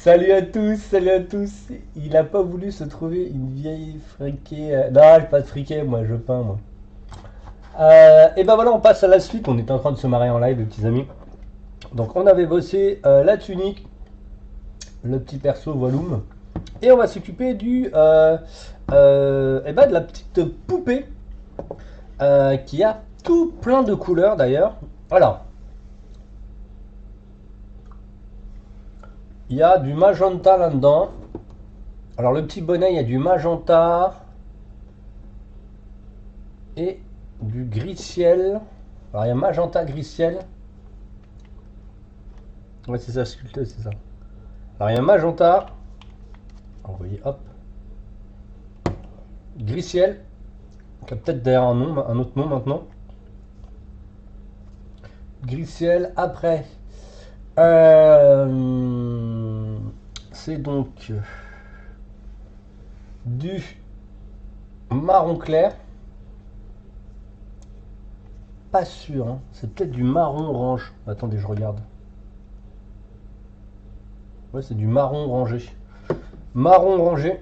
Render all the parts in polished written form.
Salut à tous, salut à tous. Il a pas voulu se trouver une vieille friquée. Non, j'ai pas de friquet, moi, je peins, moi. Et ben voilà, on passe à la suite. On est en train de se marrer en live, les petits amis. Donc, on avait bossé la tunique, le petit perso volume. Et on va s'occuper de la petite poupée qui a tout plein de couleurs d'ailleurs. Alors, il y a du magenta là-dedans. Alors, le petit bonnet, il y a du magenta et du gris ciel. Alors, il y a magenta gris ciel. Ouais, c'est ça, sculpté, c'est ça. Alors, il y a magenta. Envoyé, hop. Gris ciel. Qui a peut-être d'ailleurs un autre nom maintenant. Gris ciel. Après, c'est donc du marron clair. Pas sûr, hein. C'est peut-être du marron orange. Attendez, je regarde. Ouais, c'est du marron orangé. Marron orangé,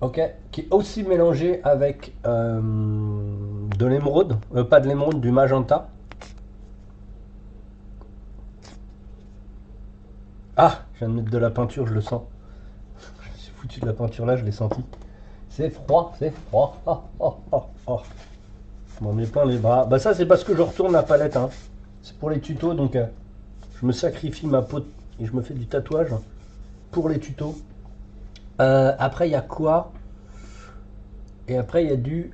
ok, qui est aussi mélangé avec de l'émeraude, pas de l'émeraude, du magenta. Ah, je viens de mettre de la peinture, je le sens. Je me suis foutu de la peinture là, je l'ai senti. C'est froid, c'est froid. Oh, oh, oh, oh. Je m'en ai plein les bras. Bah ça c'est parce que je retourne la palette, hein. C'est pour les tutos, donc je me sacrifie ma peau et je me fais du tatouage pour les tutos. Après il y a quoi? Et après il y a du...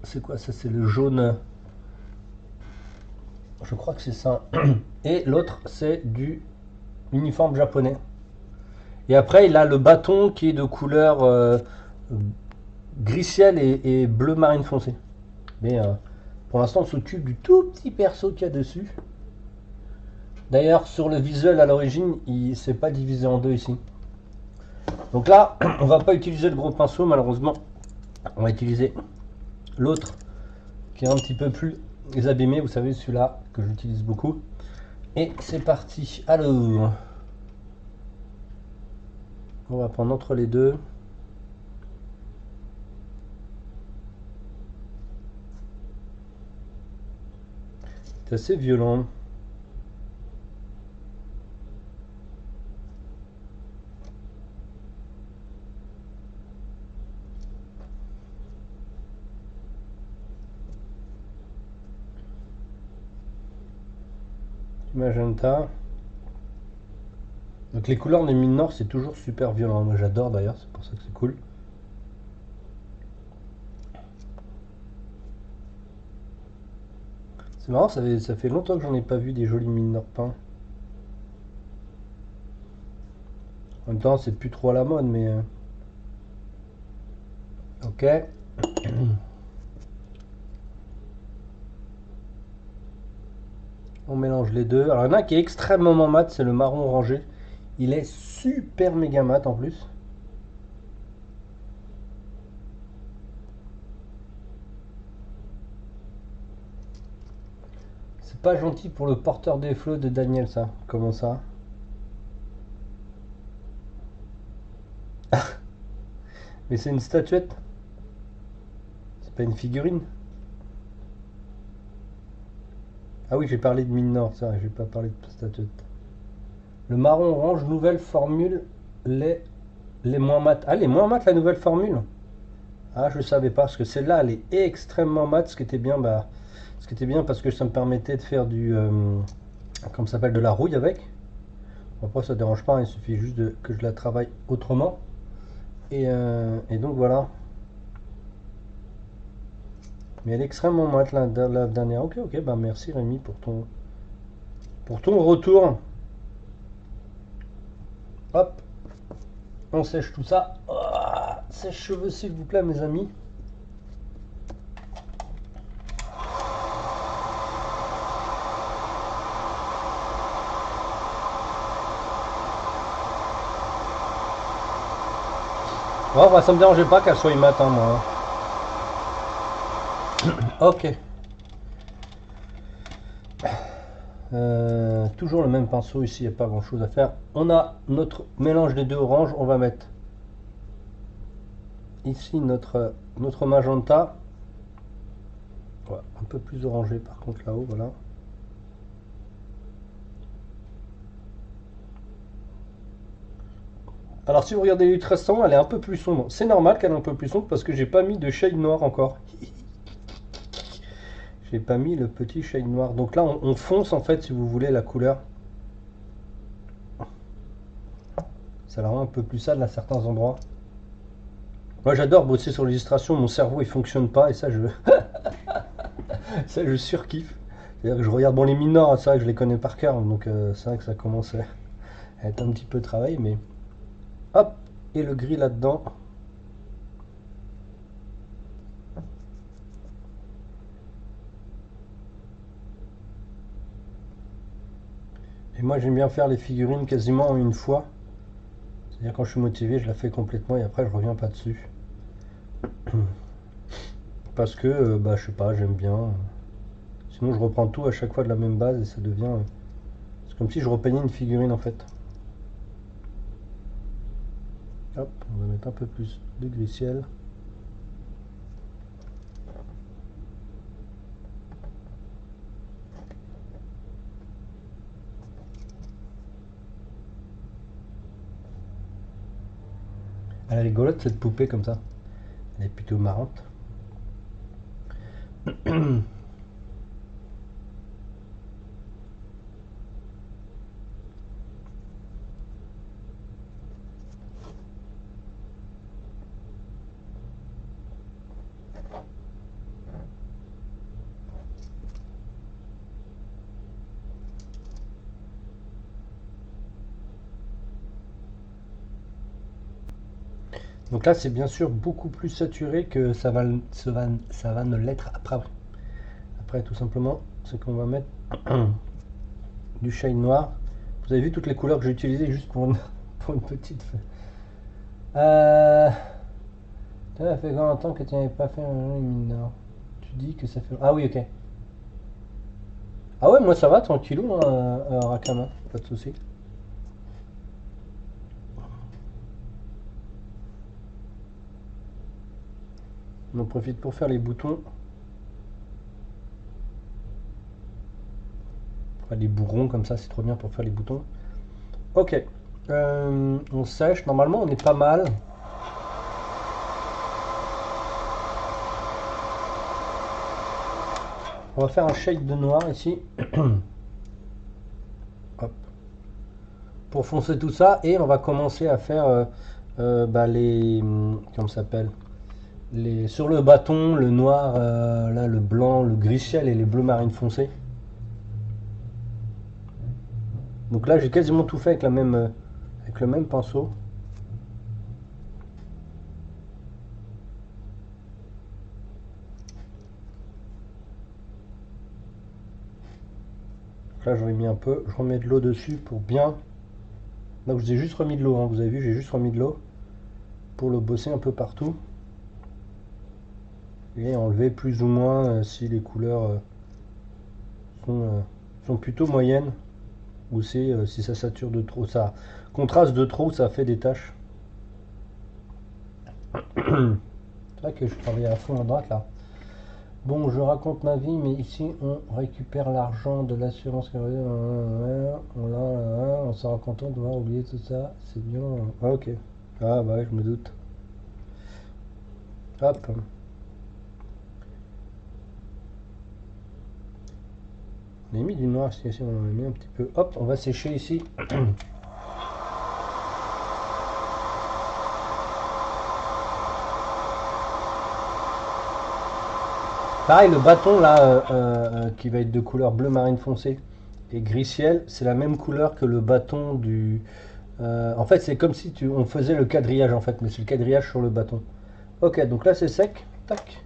c'est quoi ça? C'est le jaune. Je crois que c'est ça. Et l'autre c'est du uniforme japonais. Et après il a le bâton qui est de couleur gris ciel et bleu marine foncé. Mais pour l'instant on s'occupe du tout petit perso qu'il y a dessus. D'ailleurs sur le visuel à l'origine il s'est pas divisé en deux ici. Donc là on va pas utiliser le gros pinceau malheureusement. On va utiliser l'autre qui est un petit peu plus abîmé. Vous savez celui-là que j'utilise beaucoup. Et c'est parti. Alors on va prendre entre les deux. C'est assez violent. Magenta. Donc les couleurs des mines nord c'est toujours super violent. Moi j'adore d'ailleurs, c'est pour ça que c'est cool. C'est marrant, ça fait longtemps que j'en ai pas vu des jolis mines nord peints. En même temps c'est plus trop à la mode mais... Ok. On mélange les deux. Alors il y en a un qui est extrêmement mat, c'est le marron orangé. Il est super méga mat en plus. C'est pas gentil pour le porteur des flots de Daniel ça. Comment ça? Mais c'est une statuette. C'est pas une figurine. Ah oui, j'ai parlé de mine nord, ça, j'ai pas parlé de statuette. Le marron orange, nouvelle formule, les moins mat. Ah, les moins mat, la nouvelle formule. Ah, je savais pas, parce que celle-là, elle est extrêmement mat, ce qui était bien, parce que ça me permettait de faire du, comment ça s'appelle, de la rouille avec. Après, ça dérange pas, il suffit juste que je la travaille autrement. Et donc voilà. Mais elle est extrêmement mat, la dernière. Ok, ok, bah merci Rémi pour ton retour. Hop, on sèche tout ça. Ah, sèche-cheveux s'il vous plaît mes amis. Bon, bah, ça me dérangeait pas qu'elle soit matin moi. Ok. Toujours le même pinceau ici, il n'y a pas grand chose à faire. On a notre mélange des deux oranges, on va mettre ici notre magenta. Ouais, un peu plus orangé par contre là-haut, voilà. Alors si vous regardez l'illustration, elle est un peu plus sombre. C'est normal qu'elle est un peu plus sombre parce que j'ai pas mis de shade noir encore. J'ai pas mis le petit shade noir. Donc là on fonce en fait si vous voulez la couleur. Ça la rend un peu plus sale à certains endroits. Moi j'adore bosser sur l'illustration, mon cerveau il fonctionne pas et ça je ça je surkiffe. C'est-à-dire que je regarde bon les mineurs, c'est vrai que je les connais par cœur, donc c'est vrai que ça commence à être un petit peu de travail, mais hop, et le gris là-dedans. Et moi j'aime bien faire les figurines quasiment en une fois. C'est-à-dire quand je suis motivé, je la fais complètement et après je reviens pas dessus. Parce que, bah je sais pas, j'aime bien. Sinon je reprends tout à chaque fois de la même base et ça devient... c'est comme si je repeignais une figurine en fait. Hop, on va mettre un peu plus de gris ciel. Elle est rigolote cette poupée comme ça. Elle est plutôt marrante. Donc là c'est bien sûr beaucoup plus saturé que ça va ne l'être après. Après tout simplement c'est qu'on va mettre du shine noir. Vous avez vu toutes les couleurs que j'ai utilisées juste pour pour une petite... Ça fait combien de temps que tu n'avais pas fait un mineur? Tu dis que ça fait... Ah oui, ok. Ah ouais, moi ça va, tranquillou, hein, Rakama, pas de soucis. On en profite pour faire les boutons. Enfin, les bourrons comme ça, c'est trop bien pour faire les boutons. Ok. On sèche. Normalement, on est pas mal. On va faire un shade de noir ici. Hop. Pour foncer tout ça. Et on va commencer à faire bah, les... Comment ça s'appelle? Sur le bâton, le noir, là, le blanc, le gris ciel et les bleus marines foncés. Donc là, j'ai quasiment tout fait avec avec le même pinceau. Là, j'en ai mis un peu. Je remets de l'eau dessus pour bien. Là, je vous ai juste remis de l'eau. Hein. Vous avez vu, j'ai juste remis de l'eau pour le bosser un peu partout. Et enlever plus ou moins si les couleurs sont plutôt moyennes. Ou si ça sature de trop. Ça contraste de trop, ça fait des taches. C'est vrai que je travaille à fond à droite là. Bon, je raconte ma vie, mais ici on récupère l'argent de l'assurance. On sera content de voir oublier tout ça. C'est bien. Ah, ok. Ah, bah ouais, je me doute. Hop. On a mis du noir ici, on en a mis un petit peu. Hop, on va sécher ici. Pareil, le bâton là, qui va être de couleur bleu marine foncé et gris ciel, c'est la même couleur que le bâton du... en fait, c'est comme si on faisait le quadrillage en fait, mais c'est le quadrillage sur le bâton. Ok, donc là c'est sec. Tac.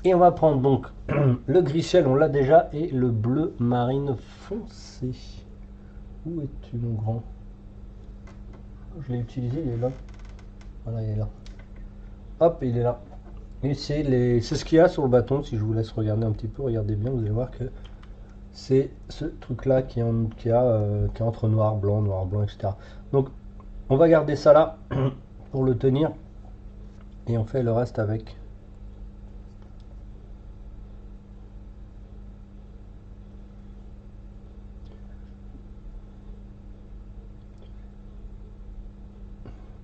Et on va prendre donc le gris ciel, on l'a déjà, et le bleu marine foncé. Où es-tu mon grand? Je l'ai utilisé, il est là. Voilà, il est là. Hop, il est là. Et c'est ce qu'il y a sur le bâton. Si je vous laisse regarder un petit peu, regardez bien, vous allez voir que c'est ce truc-là qui est entre noir, blanc, etc. Donc, on va garder ça là pour le tenir et on fait le reste avec.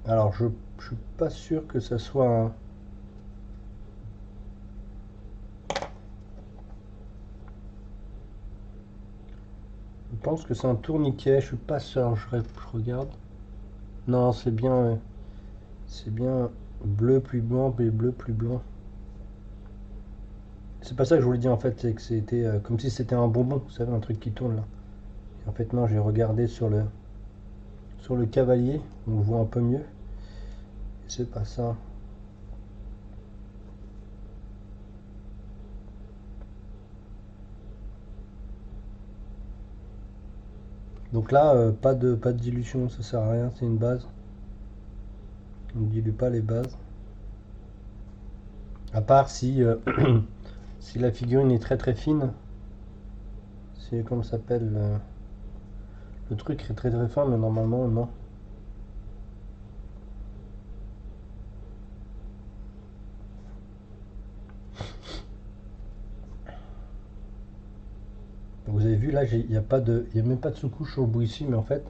Alors, je suis pas sûr que ça soit un. Je pense que c'est un tourniquet, je suis pas sûr, je regarde. Non, c'est bien bleu plus blanc, puis bleu plus blanc. C'est pas ça que je voulais dire en fait, c'est que c'était comme si c'était un bonbon, vous savez, un truc qui tourne là. Et en fait, non, j'ai regardé sur le cavalier, on le voit un peu mieux. C'est pas ça. Donc là, pas de dilution, ça sert à rien, c'est une base. On ne dilue pas les bases. À part si, si la figurine est très très fine. C'est comment ça s'appelle le truc est très très fin, mais normalement, non. Donc vous avez vu là, il n'y a même pas de sous-couche sur le bout ici, mais en fait,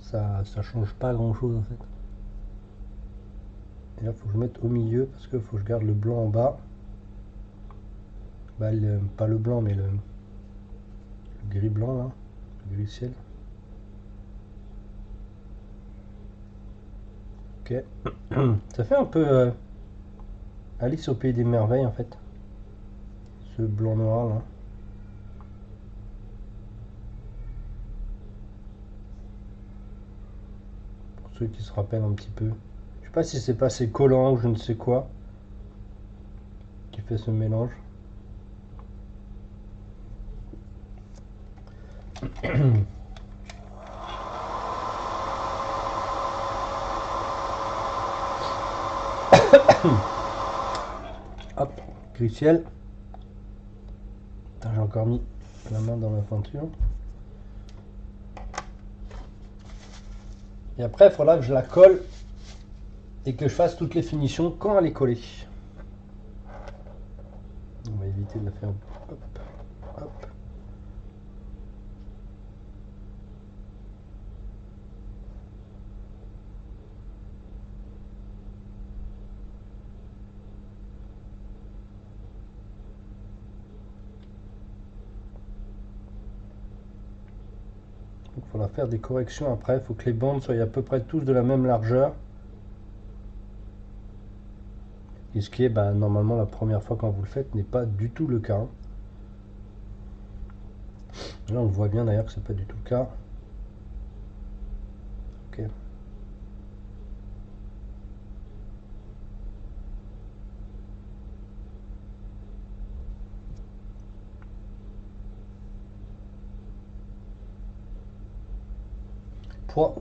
ça change pas grand chose en fait. Et là, il faut que je mette au milieu parce qu'il faut que je garde le blanc en bas. Bah, pas le blanc, mais le gris blanc là, le gris ciel. Ok. Ça fait un peu Alice au pays des merveilles en fait. Ce blanc noir là. Pour ceux qui se rappellent un petit peu. Je sais pas si c'est pas ces collants ou je ne sais quoi qui fait ce mélange. Hop, gris ciel. J'ai encore mis la main dans la peinture. Et après, il faudra que je la colle et que je fasse toutes les finitions quand elle est collée. On va éviter de la faire. Hop, hop. Il faudra faire des corrections après. Il faut que les bandes soient à peu près tous de la même largeur. Et ce qui est normalement la première fois quand vous le faites n'est pas du tout le cas. Là on le voit bien d'ailleurs que c'est pas du tout le cas. Ok.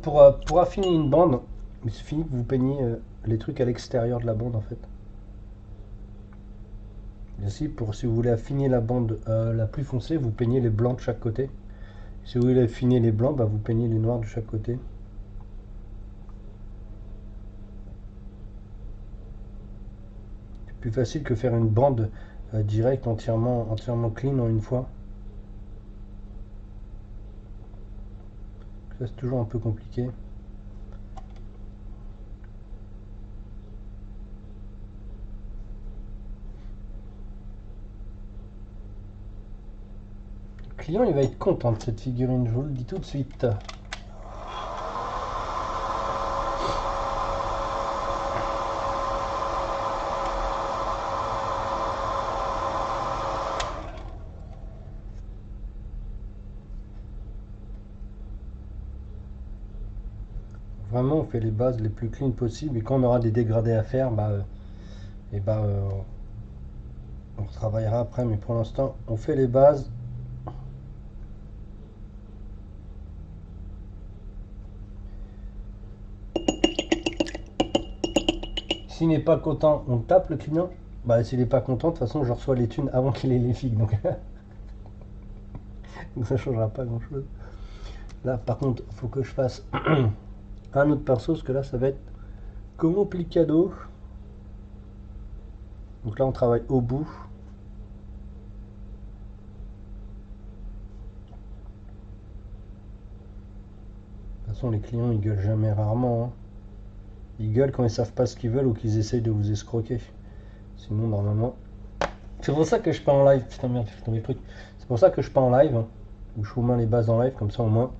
Pour affiner une bande, il suffit que vous peigniez les trucs à l'extérieur de la bande en fait. Ici, si vous voulez affiner la bande la plus foncée, vous peignez les blancs de chaque côté. Si vous voulez affiner les blancs, vous peignez les noirs de chaque côté. C'est plus facile que faire une bande directe entièrement clean en une fois. Ça c'est toujours un peu compliqué. Le client il va être content de cette figurine, je vous le dis tout de suite. Vraiment on fait les bases les plus clean possibles et quand on aura des dégradés à faire, on travaillera après, mais pour l'instant on fait les bases. S'il n'est pas content, on tape le client. S'il n'est pas content, de toute façon, je reçois les thunes avant qu'il ait les figues. Donc Ça changera pas grand chose. Là par contre faut que je fasse un autre perso parce que là ça va être complicado. Donc là on travaille au bout. De toute façon les clients ils gueulent jamais rarement, hein. Ils gueulent quand ils savent pas ce qu'ils veulent ou qu'ils essayent de vous escroquer. Sinon normalement. C'est pour ça que je pas en live. Putain merde, j'ai tombé le truc. C'est pour ça que je pas en live. Hein, où je vous mets les bases en live, comme ça au moins.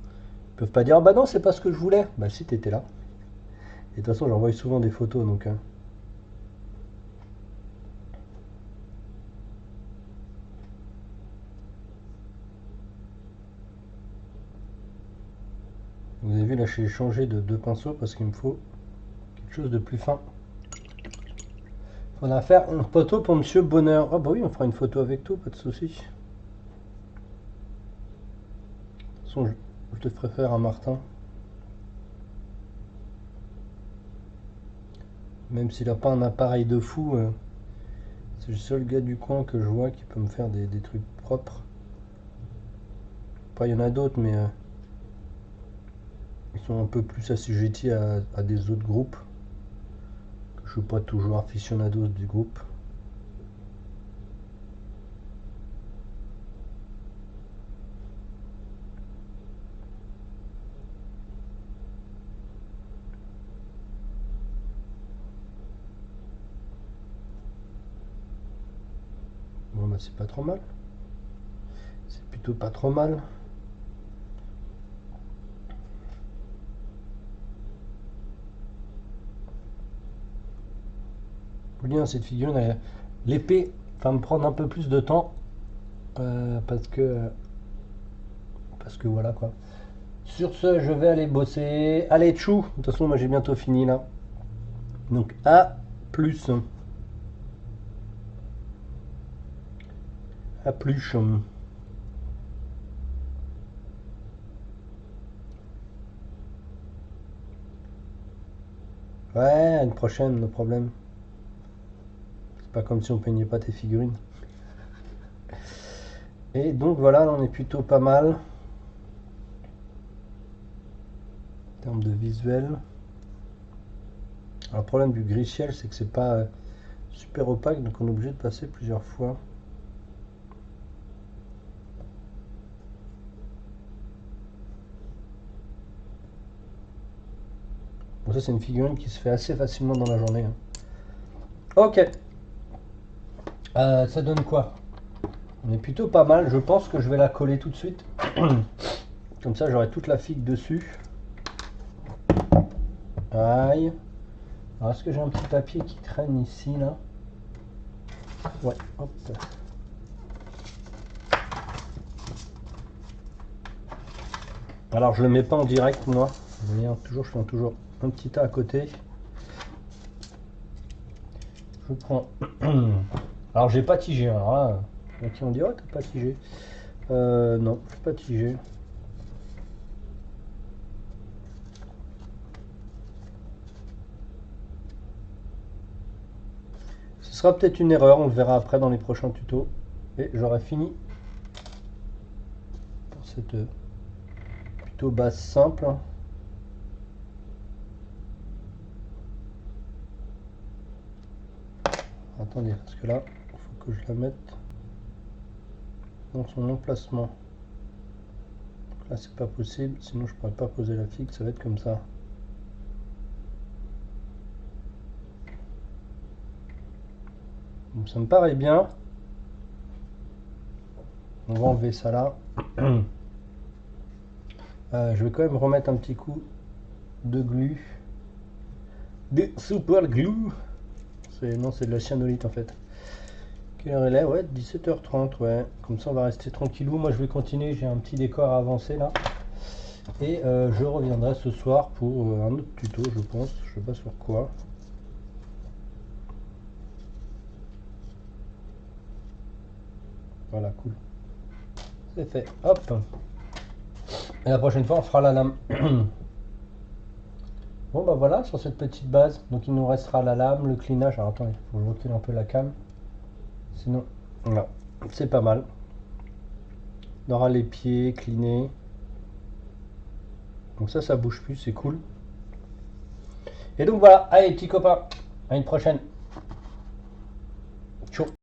Ils peuvent pas dire ah bah non c'est pas ce que je voulais. Bah si t'étais là. Et de toute façon j'envoie souvent des photos donc. Vous avez vu là j'ai changé de deux pinceaux parce qu'il me faut quelque chose de plus fin. On va faire une photo pour Monsieur Bonheur. Ah bah oui on fera une photo avec tout, pas de soucis. De toute façon je te ferai faire à Martin. Même s'il n'a pas un appareil de fou, c'est le seul gars du coin que je vois qui peut me faire des trucs propres. Après il y en a d'autres mais ils sont un peu plus assujettis à des autres groupes. Je suis pas toujours aficionados du groupe. Bon bah c'est pas trop mal. C'est plutôt pas trop mal. Bien cette figurine, l'épée va me prendre un peu plus de temps parce que voilà quoi. Sur ce, je vais aller bosser. Allez, tchou. De toute façon, moi j'ai bientôt fini là. Donc à plus. À plus. Ouais, à une prochaine, no problème. C'est pas comme si on peignait pas tes figurines. Et donc voilà, là, on est plutôt pas mal. En termes de visuel. Alors, le problème du gris ciel, c'est que c'est pas super opaque, donc on est obligé de passer plusieurs fois. Bon, ça c'est une figurine qui se fait assez facilement dans la journée, hein. Ok. Ça donne quoi? On est plutôt pas mal. Je pense que je vais la coller tout de suite. Comme ça, j'aurai toute la figue dessus. Aïe. Alors, est-ce que j'ai un petit papier qui traîne ici, là? Ouais, hop. Alors, je le mets pas en direct, moi. Je fais toujours un petit tas à côté. Je prends. Alors, j'ai pas tigé. Alors là, on dit, oh, t'as pas tigé. Non, je pas tigé. Ce sera peut-être une erreur, on le verra après dans les prochains tutos. Et j'aurai fini pour cette plutôt base simple. Attendez, parce que là, il faut que je la mette dans son emplacement. Donc là, c'est pas possible, sinon je pourrais pas poser la figue, ça va être comme ça. Donc ça me paraît bien. On va enlever ça là. Je vais quand même remettre un petit coup de glu. De super glue. Non, c'est de la cyanolite en fait. Quelle heure elle est? Ouais, 17h30, ouais. Comme ça, on va rester tranquillou. Moi, je vais continuer. J'ai un petit décor à avancer là. Et je reviendrai ce soir pour un autre tuto, je pense. Je sais pas sur quoi. Voilà, cool. C'est fait. Hop. Et la prochaine fois, on fera la lame. Bon, bah voilà, sur cette petite base. Donc, il nous restera la lame, le clinage. Alors, attendez, il faut que je recule un peu la cam. Sinon, voilà. C'est pas mal. On aura les pieds clinés. Donc ça bouge plus, c'est cool. Et donc voilà, allez petits copains, à une prochaine. Ciao.